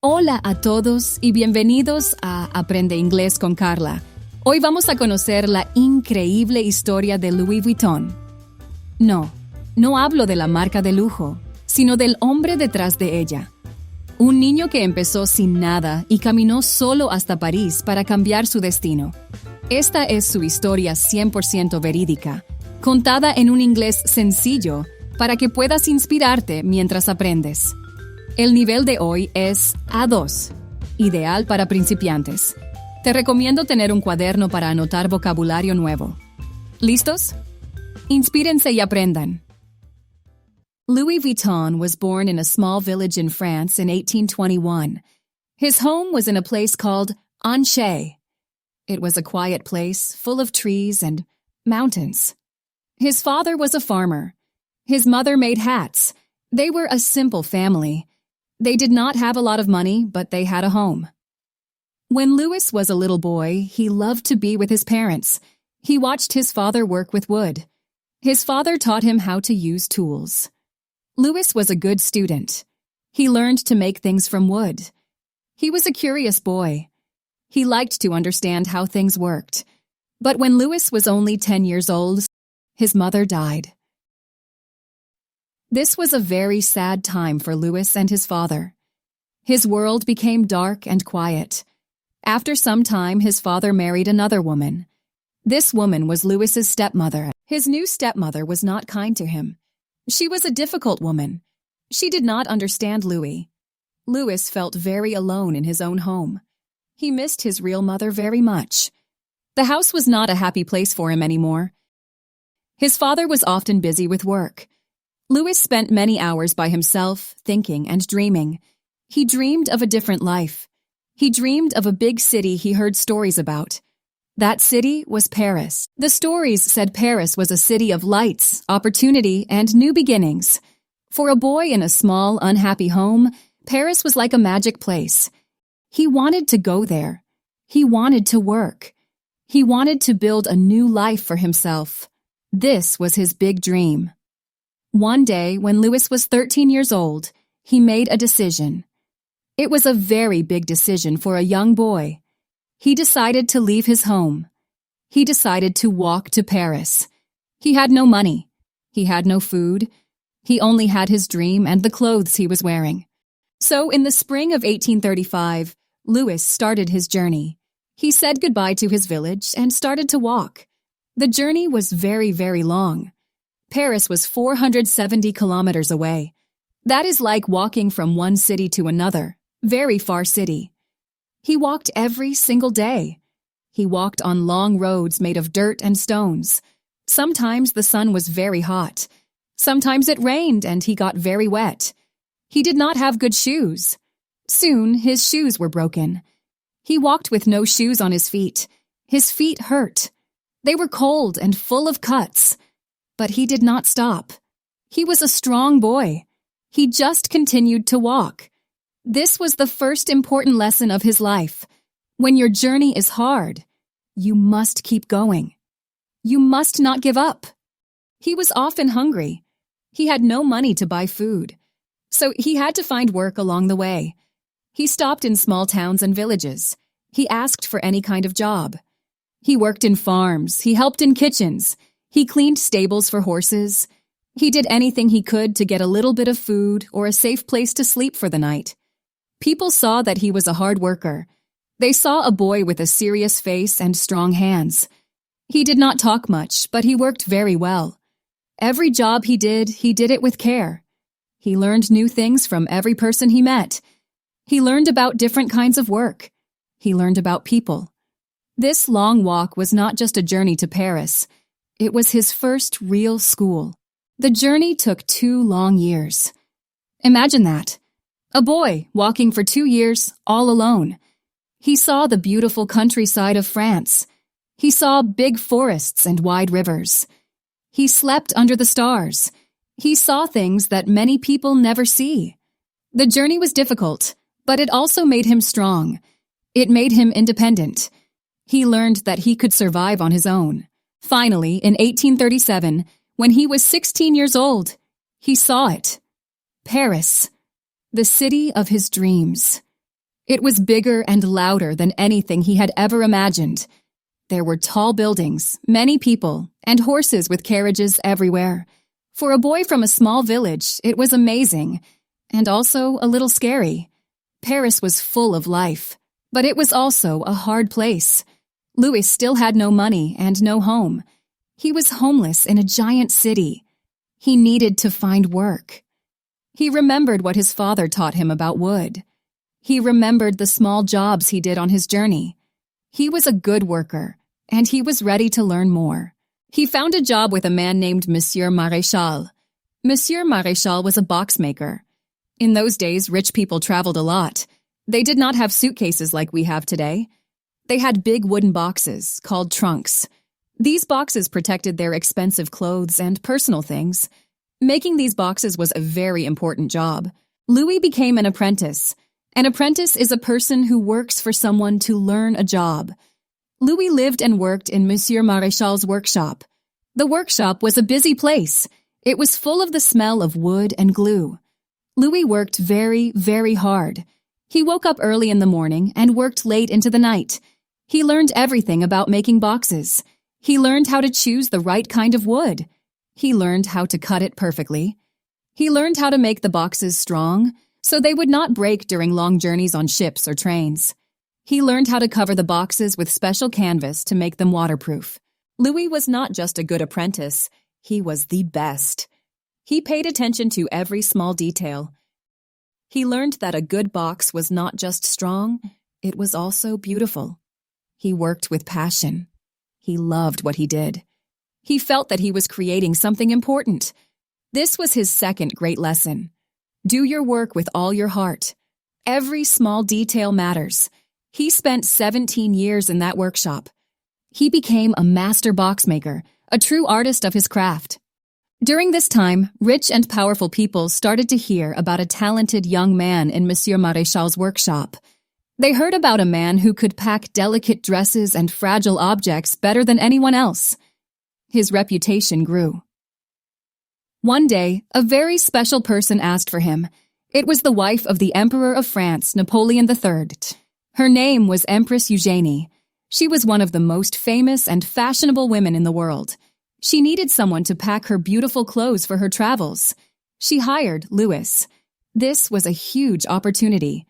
Hola a todos y bienvenidos a Aprende Inglés con Carla. Hoy vamos a conocer la increíble historia de Louis Vuitton. No hablo de la marca de lujo, sino del hombre detrás de ella. Un niño que empezó sin nada y caminó solo hasta París para cambiar su destino. Esta es su historia 100% verídica, contada en un inglés sencillo para que puedas inspirarte mientras aprendes. El nivel de hoy es A2, ideal para principiantes. Te recomiendo tener un cuaderno para anotar vocabulario nuevo. ¿Listos? Inspírense y aprendan. Louis Vuitton was born in a small village in France in 1821. His home was in a place called Angers. It was a quiet place full of trees and mountains. His father was a farmer. His mother made hats. They were a simple family. They did not have a lot of money, but they had a home. When Louis was a little boy, he loved to be with his parents. He watched his father work with wood. His father taught him how to use tools. Louis was a good student. He learned to make things from wood. He was a curious boy. He liked to understand how things worked. But when Louis was only 10 years old, his mother died. This was a very sad time for Louis and his father. His world became dark and quiet. After some time, his father married another woman. This woman was Louis's stepmother. His new stepmother was not kind to him. She was a difficult woman. She did not understand Louis. Louis felt very alone in his own home. He missed his real mother very much. The house was not a happy place for him anymore. His father was often busy with work. Louis spent many hours by himself, thinking and dreaming. He dreamed of a different life. He dreamed of a big city he heard stories about. That city was Paris. The stories said Paris was a city of lights, opportunity, and new beginnings. For a boy in a small, unhappy home, Paris was like a magic place. He wanted to go there. He wanted to work. He wanted to build a new life for himself. This was his big dream. One day, when Louis was 13 years old, he made a decision. It was a very big decision for a young boy. He decided to leave his home. He decided to walk to Paris. He had no money. He had no food. He only had his dream and the clothes he was wearing. So, in the spring of 1835, Louis started his journey. He said goodbye to his village and started to walk. The journey was very, very long. Paris was 470 kilometers away. That is like walking from one city to another, very far city. He walked every single day. He walked on long roads made of dirt and stones. Sometimes the sun was very hot. Sometimes it rained and he got very wet. He did not have good shoes. Soon his shoes were broken. He walked with no shoes on his feet. His feet hurt. They were cold and full of cuts. But he did not stop. He was a strong boy. He just continued to walk. This was the first important lesson of his life. When your journey is hard, you must keep going. You must not give up. He was often hungry. He had no money to buy food. So he had to find work along the way. He stopped in small towns and villages. He asked for any kind of job. He worked in farms. He helped in kitchens. He cleaned stables for horses. He did anything he could to get a little bit of food or a safe place to sleep for the night. People saw that he was a hard worker. They saw a boy with a serious face and strong hands. He did not talk much, but he worked very well. Every job he did it with care. He learned new things from every person he met. He learned about different kinds of work. He learned about people. This long walk was not just a journey to Paris. It was his first real school. The journey took 2 long years. Imagine that. A boy walking for 2 years, all alone. He saw the beautiful countryside of France. He saw big forests and wide rivers. He slept under the stars. He saw things that many people never see. The journey was difficult, but it also made him strong. It made him independent. He learned that he could survive on his own. Finally, in 1837, when he was 16 years old, he saw it. Paris, the city of his dreams. It was bigger and louder than anything he had ever imagined. There were tall buildings, many people, and horses with carriages everywhere. For a boy from a small village, it was amazing, and also a little scary. Paris was full of life, but it was also a hard place. Louis still had no money and no home. He was homeless in a giant city. He needed to find work. He remembered what his father taught him about wood. He remembered the small jobs he did on his journey. He was a good worker, and he was ready to learn more. He found a job with a man named Monsieur Maréchal. Monsieur Maréchal was a box maker. In those days, rich people traveled a lot. They did not have suitcases like we have today. They had big wooden boxes, called trunks. These boxes protected their expensive clothes and personal things. Making these boxes was a very important job. Louis became an apprentice. An apprentice is a person who works for someone to learn a job. Louis lived and worked in Monsieur Maréchal's workshop. The workshop was a busy place. It was full of the smell of wood and glue. Louis worked very, very hard. He woke up early in the morning and worked late into the night. He learned everything about making boxes. He learned how to choose the right kind of wood. He learned how to cut it perfectly. He learned how to make the boxes strong, so they would not break during long journeys on ships or trains. He learned how to cover the boxes with special canvas to make them waterproof. Louis was not just a good apprentice, he was the best. He paid attention to every small detail. He learned that a good box was not just strong, it was also beautiful. He worked with passion. He loved what he did. He felt that he was creating something important. This was his second great lesson. Do your work with all your heart. Every small detail matters. He spent 17 years in that workshop. He became a master box maker, a true artist of his craft. During this time, rich and powerful people started to hear about a talented young man in Monsieur Maréchal's workshop. They heard about a man who could pack delicate dresses and fragile objects better than anyone else. His reputation grew. One day, a very special person asked for him. It was the wife of the Emperor of France, Napoleon III. Her name was Empress Eugénie. She was one of the most famous and fashionable women in the world. She needed someone to pack her beautiful clothes for her travels. She hired Louis. This was a huge opportunity.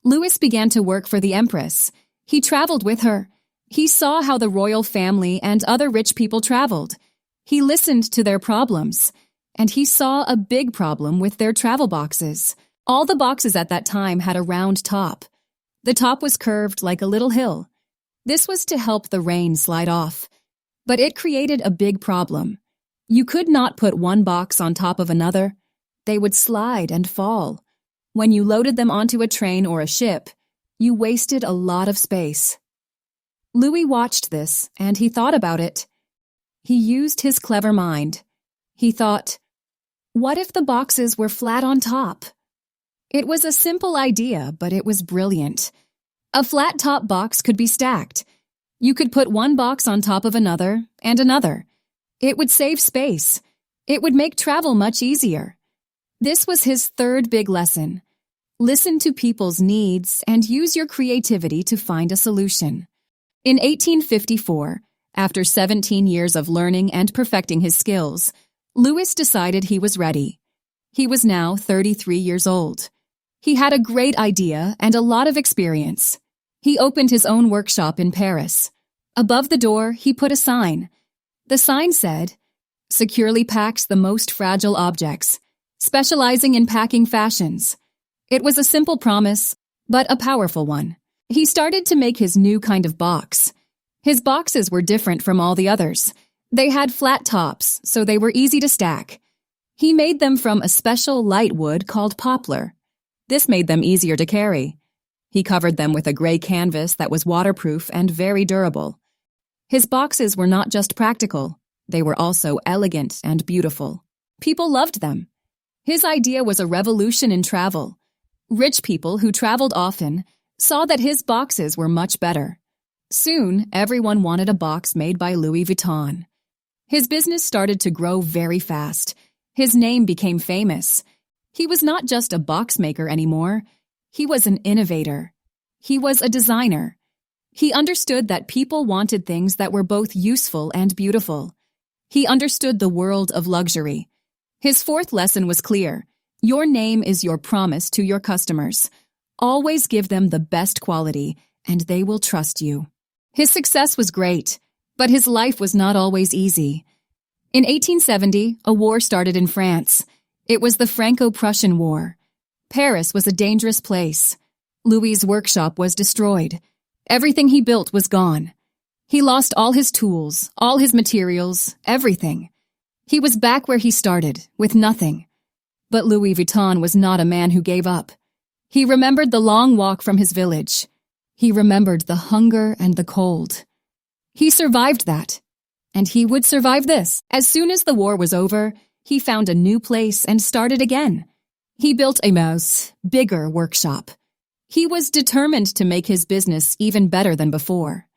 Louis began to work for the Empress. He traveled with her. He saw how the royal family and other rich people traveled. He listened to their problems. And he saw a big problem with their travel boxes. All the boxes at that time had a round top. The top was curved like a little hill. This was to help the rain slide off. But it created a big problem. You could not put one box on top of another. They would slide and fall. When you loaded them onto a train or a ship, you wasted a lot of space. Louis watched this, and he thought about it. He used his clever mind. He thought, what if the boxes were flat on top? It was a simple idea, but it was brilliant. A flat-top box could be stacked. You could put one box on top of another and another. It would save space. It would make travel much easier. This was his third big lesson. Listen to people's needs and use your creativity to find a solution. In 1854, after 17 years of learning and perfecting his skills, Louis decided he was ready. He was now 33 years old. He had a great idea and a lot of experience. He opened his own workshop in Paris. Above the door, he put a sign. The sign said, "Securely packs the most fragile objects, specializing in packing fashions." It was a simple promise, but a powerful one. He started to make his new kind of box. His boxes were different from all the others. They had flat tops, so they were easy to stack. He made them from a special light wood called poplar. This made them easier to carry. He covered them with a gray canvas that was waterproof and very durable. His boxes were not just practical, they were also elegant and beautiful. People loved them. His idea was a revolution in travel. Rich people who traveled often saw that his boxes were much better. Soon, everyone wanted a box made by Louis Vuitton. His business started to grow very fast. His name became famous. He was not just a box maker anymore. He was an innovator. He was a designer. He understood that people wanted things that were both useful and beautiful. He understood the world of luxury. His fourth lesson was clear. Your name is your promise to your customers. Always give them the best quality, and they will trust you. His success was great, but his life was not always easy. In 1870, a war started in France. It was the Franco-Prussian War. Paris was a dangerous place. Louis's workshop was destroyed. Everything he built was gone. He lost all his tools, all his materials, everything. He was back where he started, with nothing. But Louis Vuitton was not a man who gave up. He remembered the long walk from his village. He remembered the hunger and the cold. He survived that. And he would survive this. As soon as the war was over, he found a new place and started again. He built a bigger workshop. He was determined to make his business even better than before.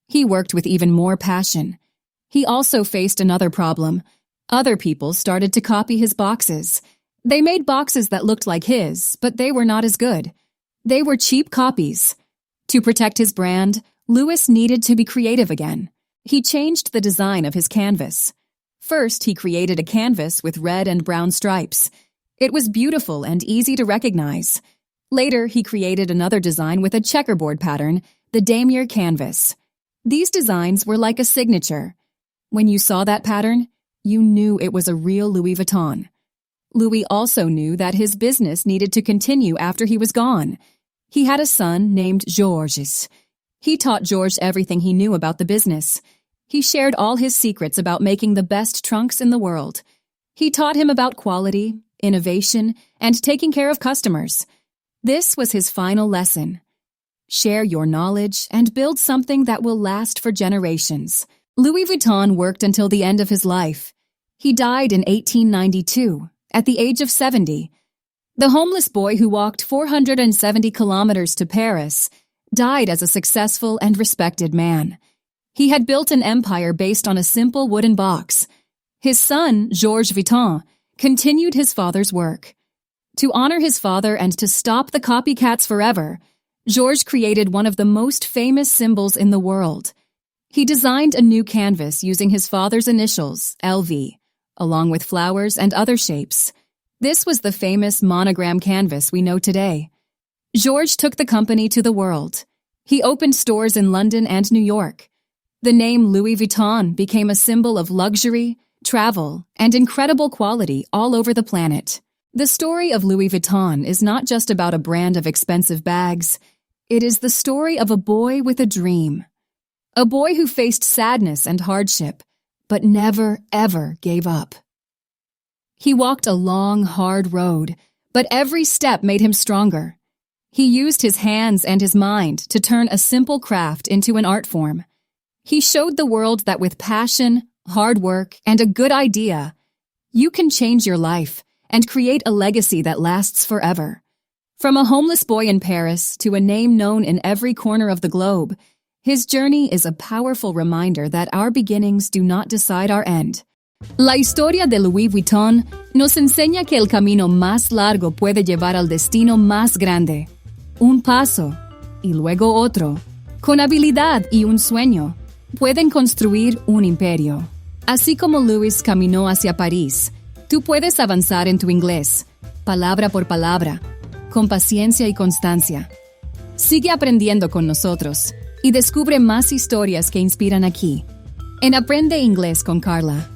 He worked with even more passion. He also faced another problem. Other people started to copy his boxes. They made boxes that looked like his, but they were not as good. They were cheap copies. To protect his brand, Louis needed to be creative again. He changed the design of his canvas. First, he created a canvas with red and brown stripes. It was beautiful and easy to recognize. Later, he created another design with a checkerboard pattern, the damier canvas. These designs were like a signature. When you saw that pattern, you knew it was a real Louis Vuitton. Louis also knew that his business needed to continue after he was gone. He had a son named Georges. He taught Georges everything he knew about the business. He shared all his secrets about making the best trunks in the world. He taught him about quality, innovation, and taking care of customers. This was his final lesson. Share your knowledge and build something that will last for generations. Louis Vuitton worked until the end of his life. He died in 1892, at the age of 70. The homeless boy who walked 470 kilometers to Paris died as a successful and respected man. He had built an empire based on a simple wooden box. His son, Georges Vuitton, continued his father's work. To honor his father and to stop the copycats forever, Georges created one of the most famous symbols in the world. He designed a new canvas using his father's initials, LV, along with flowers and other shapes. This was the famous monogram canvas we know today. Georges took the company to the world. He opened stores in London and New York. The name Louis Vuitton became a symbol of luxury, travel, and incredible quality all over the planet. The story of Louis Vuitton is not just about a brand of expensive bags. It is the story of a boy with a dream. A boy who faced sadness and hardship, but never, ever gave up. He walked a long, hard road, but every step made him stronger. He used his hands and his mind to turn a simple craft into an art form. He showed the world that with passion, hard work, and a good idea, you can change your life and create a legacy that lasts forever. From a homeless boy in Paris to a name known in every corner of the globe, his journey is a powerful reminder that our beginnings do not decide our end. La historia de Louis Vuitton nos enseña que el camino más largo puede llevar al destino más grande. Un paso, y luego otro. Con habilidad y un sueño, pueden construir un imperio. Así como Louis caminó hacia París, tú puedes avanzar en tu inglés, palabra por palabra, con paciencia y constancia. Sigue aprendiendo con nosotros y descubre más historias que inspiran aquí, en Aprende Inglés con Carla.